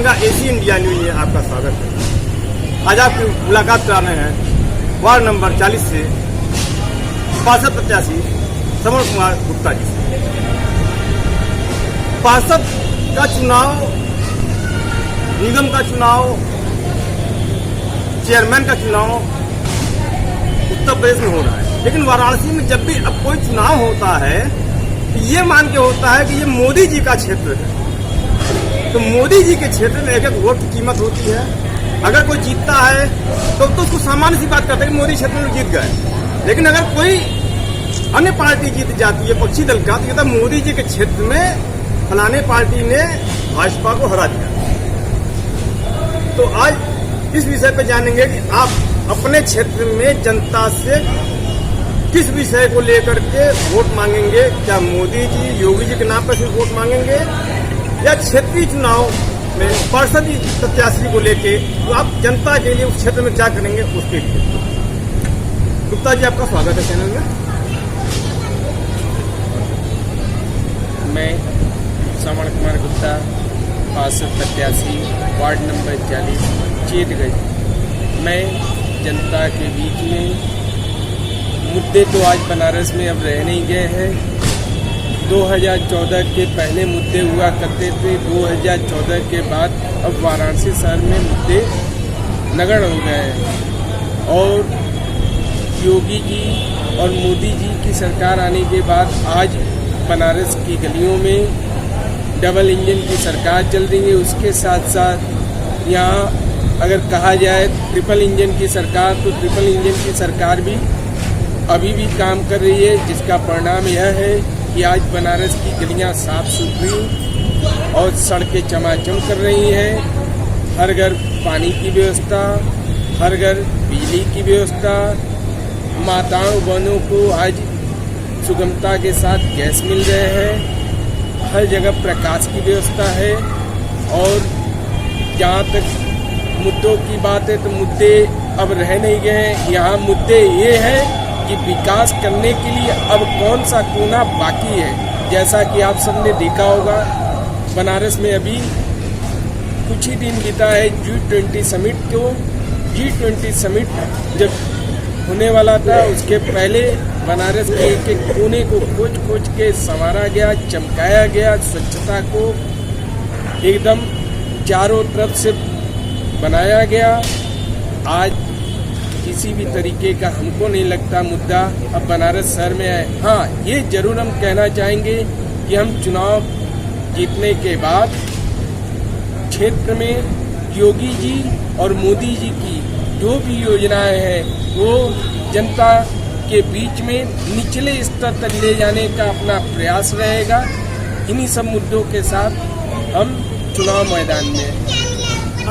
Darbhanga AC India news में आपका स्वागत है। आज आपकी मुलाकात कराने हैं वार्ड नंबर 40 से पार्षद प्रत्याशी श्रवण कुमार गुप्ता जी से। पार्षद का चुनाव, निगम का चुनाव, चेयरमैन का चुनाव उत्तर प्रदेश में हो रहा है, लेकिन वाराणसी में जब भी अब कोई चुनाव होता है तो ये मान के होता है कि ये मोदी जी का क्षेत्र है, तो मोदी जी के क्षेत्र में एक एक वोट की कीमत होती है। अगर कोई जीतता है तो उसको सामान्य सी बात करते हैं कि मोदी क्षेत्र में जीत गए, लेकिन अगर कोई अन्य पार्टी जीत जाती है पक्षी दल का, तो कहता मोदी जी के क्षेत्र में फलाने पार्टी ने भाजपा को हरा दिया। तो आज इस विषय पर जानेंगे कि आप अपने क्षेत्र में जनता से किस विषय को लेकर के वोट मांगेंगे। क्या मोदी जी, योगी जी के नाम पर सिर्फ वोट मांगेंगे या क्षेत्रीय चुनाव में पार्षद प्रत्याशी को लेके तो आप जनता के लिए उस क्षेत्र में क्या करेंगे उसके लिए। गुप्ता जी, आपका स्वागत है चैनल में। मैं श्रवण कुमार गुप्ता, पार्षद प्रत्याशी वार्ड नंबर 40 चेतगढ़। मैं जनता के बीच में मुद्दे तो आज बनारस में अब रह नहीं गए हैं। 2014 के पहले मुद्दे हुआ करते थे, 2014 के बाद अब वाराणसी शहर में मुद्दे नगण्य हो गए हैं। और योगी जी और मोदी जी की सरकार आने के बाद आज बनारस की गलियों में डबल इंजन की सरकार चल रही है। उसके साथ साथ यहाँ अगर कहा जाए ट्रिपल इंजन की सरकार, तो ट्रिपल इंजन की सरकार भी अभी भी काम कर रही है, जिसका परिणाम यह है कि आज बनारस की गलियां साफ सुथरी और सड़कें चमाचम कर रही हैं। हर घर पानी की व्यवस्था, हर घर बिजली की व्यवस्था, माताओं बहनों को आज सुगमता के साथ गैस मिल रहे हैं, हर जगह प्रकाश की व्यवस्था है। और जहाँ तक मुद्दों की बात है तो मुद्दे अब रह नहीं गए हैं। यहाँ मुद्दे ये हैं कि विकास करने के लिए अब कौन सा कोना बाकी है। जैसा कि आप सबने देखा होगा, बनारस में अभी कुछ ही दिन बीता है G20 समिट को। G20 समिट जब होने वाला था, उसके पहले बनारस के एक एक कोने को खोज खोज के संवारा गया, चमकाया गया, स्वच्छता को एकदम चारों तरफ से बनाया गया। आज किसी भी तरीके का हमको नहीं लगता मुद्दा अब बनारस शहर में है। हाँ, ये जरूर हम कहना चाहेंगे कि हम चुनाव जीतने के बाद क्षेत्र में योगी जी और मोदी जी की जो भी योजनाएं हैं वो जनता के बीच में निचले स्तर तक ले जाने का अपना प्रयास रहेगा। इन्हीं सब मुद्दों के साथ हम चुनाव मैदान में।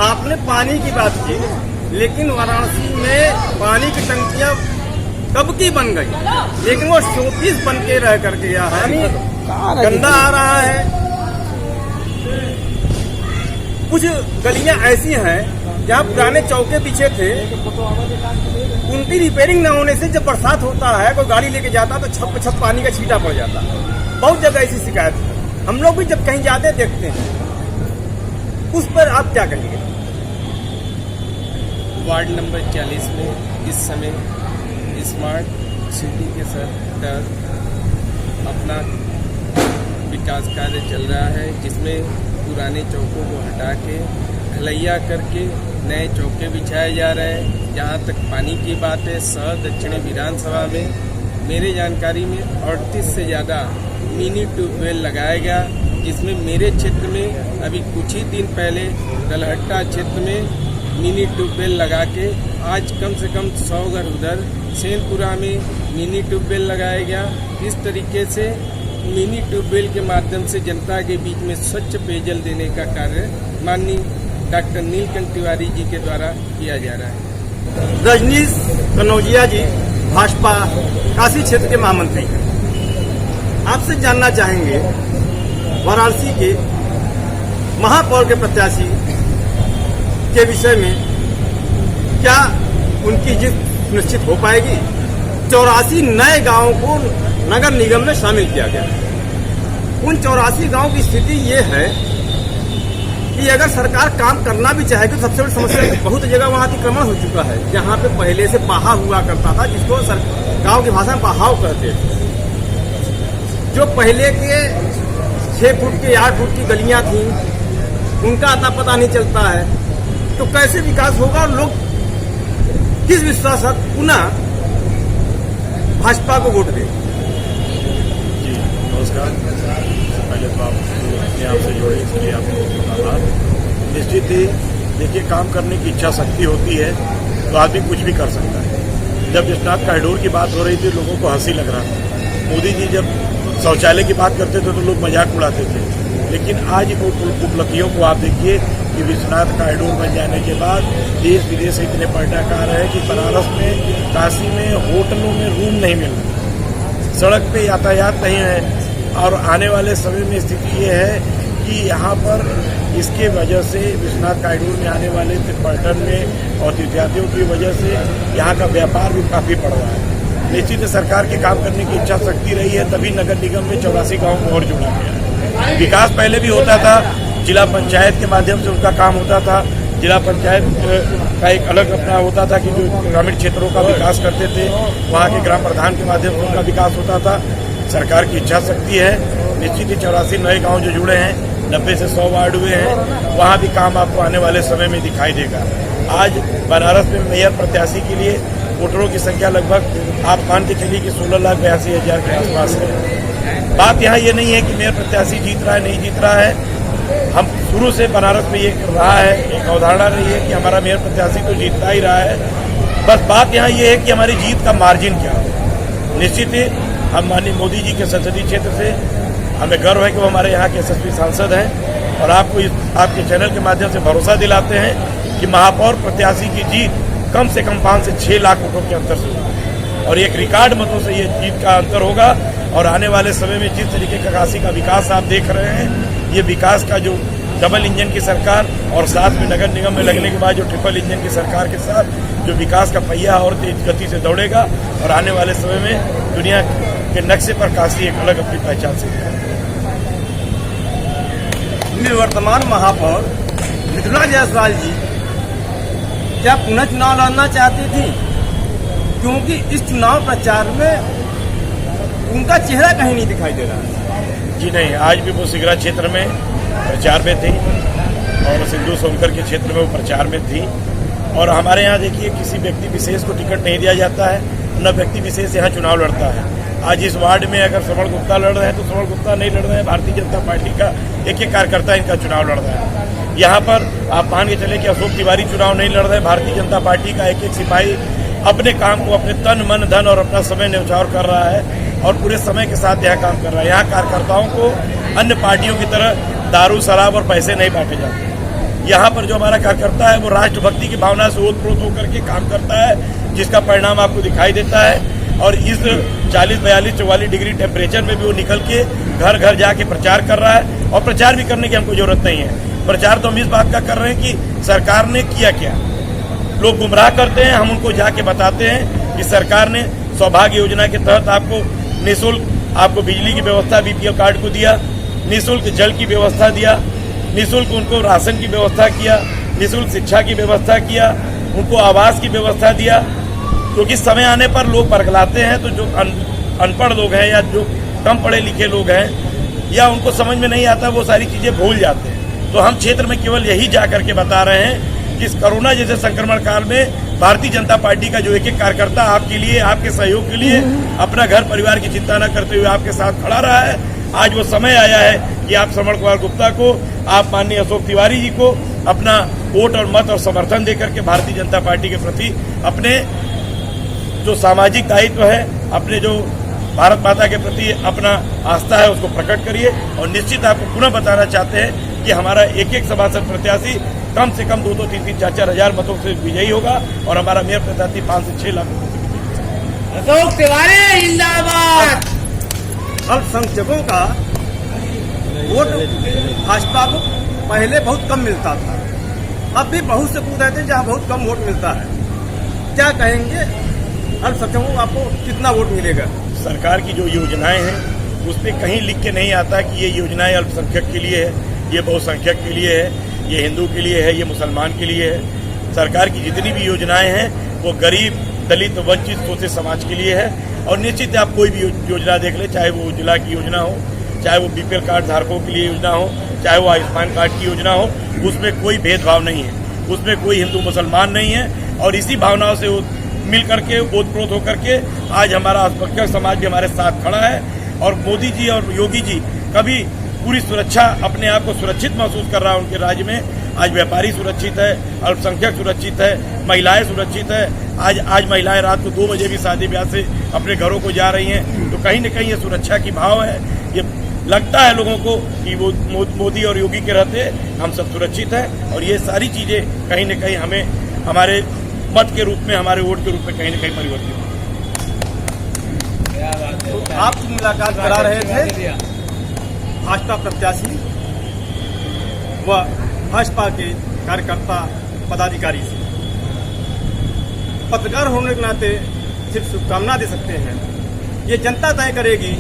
आपने पानी की बात की, लेकिन वाराणसी में पानी की टंकियां कब की बन गई, लेकिन वो शोपीस बन के रह कर गया है, गंदा आ रहा है। कुछ गलियां ऐसी हैं जहाँ पुराने चौके पीछे थे, उनकी रिपेयरिंग न होने से जब बरसात होता है कोई गाड़ी लेके जाता तो छप छप पानी का छींटा पड़ जाता। बहुत जगह ऐसी शिकायत है, हम लोग भी जब कहीं जाते देखते हैं। उस पर आप क्या कहेंगे? वार्ड नंबर 40 में इस समय स्मार्ट सिटी के तहत अपना विकास कार्य चल रहा है, जिसमें पुराने चौकों को हटा के ढलैया करके नए चौके बिछाए जा रहे हैं। जहाँ तक पानी की बात है, शहर दक्षिणी विधानसभा में मेरे जानकारी में 38 से ज़्यादा मिनी ट्यूबवेल लगाया गया, जिसमें मेरे क्षेत्र में अभी कुछ ही दिन पहले दलहट्टा क्षेत्र में मिनी ट्यूबवेल लगा के आज कम से कम 100 घर उधर सेनपुरा में मिनी ट्यूबवेल लगाया गया। इस तरीके से मिनी ट्यूबवेल के माध्यम से जनता के बीच में स्वच्छ पेयजल देने का कार्य माननीय डॉक्टर नीलकंठ तिवारी जी के द्वारा किया जा रहा है। रजनीश कनौजिया जी भाजपा काशी क्षेत्र के महामंत्री हैं। आपसे जानना चाहेंगे वाराणसी के महापौर के प्रत्याशी के विषय में, क्या उनकी जीत सुनिश्चित हो पाएगी? 84 नए गांवों को नगर निगम में शामिल किया गया। उन 84 गांवों की स्थिति ये है कि अगर सरकार काम करना भी चाहेगी तो सबसे बड़ी समस्या है कि बहुत जगह वहाँ अतिक्रमण हो चुका है, जहाँ पे पहले से बहा हुआ करता था, जिसको गांव की भाषा में बहाव कहते थे। जो पहले के 6 फुट की 8 फुट की गलियां थी, उनका अता पता नहीं चलता है, तो कैसे विकास होगा और लोग किस विश्वास से पुनः भाजपा को वोट दें। जी नमस्कार। पहले तो आप अपने आप से जोड़े, इसलिए आपको धन्यवाद। निश्चित ही देखिए, काम करने की इच्छा शक्ति होती है तो आदमी कुछ भी कर सकता है। जब विश्वनाथ कॉरिडोर की बात हो रही थी, लोगों को हंसी लग रहा था। मोदी जी जब शौचालय की बात करते थे तो लोग मजाक उड़ाते थे, लेकिन आज उपलब्धियों को आप देखिए कि विश्वनाथ कॉरिडोर बन जाने के बाद देश विदेश से इतने पर्यटक आ रहे हैं कि बनारस में, काशी में होटलों में रूम नहीं मिल रहा, सड़क पे यातायात नहीं है। और आने वाले समय में स्थिति ये है कि यहाँ पर इसके वजह से विश्वनाथ कॉरिडोर में आने वाले पर्यटन में और तीर्थयात्रियों की वजह से यहाँ का व्यापार भी काफी बढ़ रहा है। निश्चित सरकार के काम करने की इच्छा शक्ति रही है, तभी नगर निगम में 84 गाँव को और जोड़ा गया है। विकास पहले भी होता था, जिला पंचायत के माध्यम से उनका काम होता था। जिला पंचायत का एक अलग अपना होता था कि जो ग्रामीण क्षेत्रों का विकास करते थे, वहाँ के ग्राम प्रधान के माध्यम से उनका विकास होता था। सरकार की इच्छा शक्ति है, निश्चित ही 84 नए गाँव जो जुड़े हैं, 90 से 100 वार्ड हुए हैं, वहाँ भी काम आपको आने वाले समय में दिखाई देगा। आज बनारस में मेयर प्रत्याशी के लिए वोटरों की संख्या लगभग आप मान के चलिए कि 16,82,000 के आसपास है। बात यहाँ ये नहीं है कि मेयर प्रत्याशी जीत रहा है नहीं जीत रहा है। हम शुरू से बनारस में ये रहा है, एक अवधारणा रही है कि हमारा मेयर प्रत्याशी तो जीतता ही रहा है। बस बात यहाँ ये है कि हमारी जीत का मार्जिन क्या है। निश्चित ही हम माननीय मोदी जी के संसदीय क्षेत्र से हमें गर्व है कि वो हमारे यहाँ के यशस्वी सांसद हैं और आपको आपके चैनल के माध्यम से भरोसा दिलाते हैं कि महापौर प्रत्याशी की जीत कम से कम 5 से 6 लाख वोटों के अंतर से होगी और एक रिकॉर्ड मतों से ये जीत का अंतर होगा। और आने वाले समय में जिस तरीके का काशी का विकास आप देख रहे हैं, ये विकास का जो डबल इंजन की सरकार और साथ में नगर निगम में लगने के बाद जो ट्रिपल इंजन की सरकार के साथ जो विकास का पहिया और तेज गति से दौड़ेगा और आने वाले समय में दुनिया के नक्शे पर काशी एक अलग अपनी पहचान से वर्तमान महापौर मृदुला जायसवाल जी क्या पुनः चुनाव लड़ना चाहती थी? क्योंकि इस चुनाव प्रचार में उनका चेहरा कहीं नहीं दिखाई दे रहा है। जी नहीं, आज भी वो सिगरा क्षेत्र में प्रचार में थी और सिंधु सोनकर के क्षेत्र में वो प्रचार में थी। और हमारे यहाँ देखिए, किसी व्यक्ति विशेष को टिकट नहीं दिया जाता है, न व्यक्ति विशेष यहाँ चुनाव लड़ता है। आज इस वार्ड में अगर श्रवण गुप्ता लड़ रहे हैं तो श्रवण गुप्ता नहीं लड़ रहे हैं, भारतीय जनता पार्टी का एक कार्यकर्ता इनका चुनाव लड़ रहा है। यहाँ पर आप मान के चले कि अशोक तिवारी चुनाव नहीं लड़ रहे, भारतीय जनता पार्टी का एक सिपाही अपने काम को अपने तन मन धन और अपना समय न्यौछावर कर रहा है और पूरे समय के साथ यहाँ काम कर रहा है। यहाँ कार्यकर्ताओं को अन्य पार्टियों की तरह दारू शराब और पैसे नहीं बांटे जाते। यहाँ पर जो हमारा कार्यकर्ता है वो राष्ट्रभक्ति की भावना से ओतप्रोत होकर के काम करता है, जिसका परिणाम आपको दिखाई देता है। और इस 40, 42, 44 डिग्री टेम्परेचर में भी वो निकल के घर घर जाके प्रचार कर रहा है। और प्रचार भी करने की हमको जरूरत नहीं है, प्रचार तो हम इस बात का कर रहे हैं कि सरकार ने किया क्या। लोग गुमराह करते हैं, हम उनको जाके बताते हैं कि सरकार ने सौभाग्य योजना के तहत आपको निःशुल्क आपको बिजली की व्यवस्था बीपीएल कार्ड को दिया, निःशुल्क जल की व्यवस्था दिया, निःशुल्क उनको राशन की व्यवस्था किया, निःशुल्क शिक्षा की व्यवस्था किया, उनको आवास की व्यवस्था दिया। क्योंकि समय आने पर लोग बरगलाते हैं, तो जो अनपढ़ लोग हैं या जो कम पढ़े लिखे लोग हैं या उनको समझ में नहीं आता, वो सारी चीजें भूल जाते हैं। तो हम क्षेत्र में केवल यही जा करके बता रहे हैं कि इस कोरोना जैसे संक्रमण काल में भारतीय जनता पार्टी का जो एक एक कार्यकर्ता आपके लिए, आपके सहयोग के लिए अपना घर परिवार की चिंता न करते हुए आपके साथ खड़ा रहा है। आज वो समय आया है कि आप श्रवण कुमार गुप्ता को, आप माननीय अशोक तिवारी जी को अपना वोट और मत और समर्थन देकर के भारतीय जनता पार्टी के प्रति अपने जो सामाजिक दायित्व है, अपने जो भारत माता के प्रति अपना आस्था है, उसको प्रकट करिए। और निश्चित आपको पुनः बताना चाहते हैं कि हमारा एक एक सभासद प्रत्याशी कम से कम 2-2, 3-3, 4-4 हजार मतों से विजयी होगा और हमारा मेयर प्रत्याशी 5 से 6 लाख मतों से विजयी। अशोक तिवारी जिंदाबाद। अल्पसंख्यकों का वोट भाजपा को पहले बहुत कम मिलता था, अब भी बहुत से बूथ रहते हैं जहाँ बहुत कम वोट मिलता है। क्या कहेंगे अल्पसंख्यकों को, आपको कितना वोट मिलेगा? सरकार की जो योजनाएं हैं उसमें कहीं लिख के नहीं आता कि ये योजनाएं अल्पसंख्यक के लिए है, ये बहुसंख्यक के लिए है। ये हिंदू के लिए है, ये मुसलमान के लिए है। सरकार की जितनी भी योजनाएं हैं वो गरीब, दलित, वंचित, शोषित समाज के लिए है। और निश्चित है, आप कोई भी योजना देख ले, चाहे वो उज्ज्वला की योजना हो, चाहे वो बीपीएल कार्ड धारकों के लिए योजना हो, चाहे वो आयुष्मान कार्ड की योजना हो, उसमें कोई भेदभाव नहीं है, उसमें कोई हिंदू मुसलमान नहीं है। और इसी भावनाओं से मिल करके, ओतप्रोत होकर के आज हमारा अल्पसंख्यक समाज भी हमारे साथ खड़ा है। और मोदी जी और योगी जी कभी पूरी सुरक्षा, अपने आप को सुरक्षित महसूस कर रहा है उनके राज्य में। आज व्यापारी सुरक्षित है, अल्पसंख्यक सुरक्षित है, महिलाएं सुरक्षित है। आज महिलाएं रात को 2 बजे भी शादी ब्याह से अपने घरों को जा रही हैं। तो कहीं न कहीं ये सुरक्षा की भाव है। ये लगता है लोगों को कि वो मोदी और योगी के रहते हम सब सुरक्षित हैं। और ये सारी चीजें कहीं न कहीं हमें हमारे मत के रूप में, हमारे वोट के रूप में कहीं न कहीं परिवर्तित तो आपकी मुलाकात करा रहे थे भाजपा प्रत्याशी व भाजपा के कार्यकर्ता पदाधिकारी से। पत्रकार होने के नाते सिर्फ शुभकामना दे सकते हैं। ये जनता तय करेगी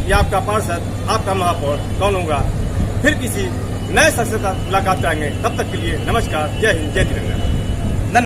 कि आपका पार्षद, आपका महापौर कौन होगा। फिर किसी नए शख्स से मुलाकात करेंगे। तब तक के लिए नमस्कार, जय हिंद, जय तिरंगा।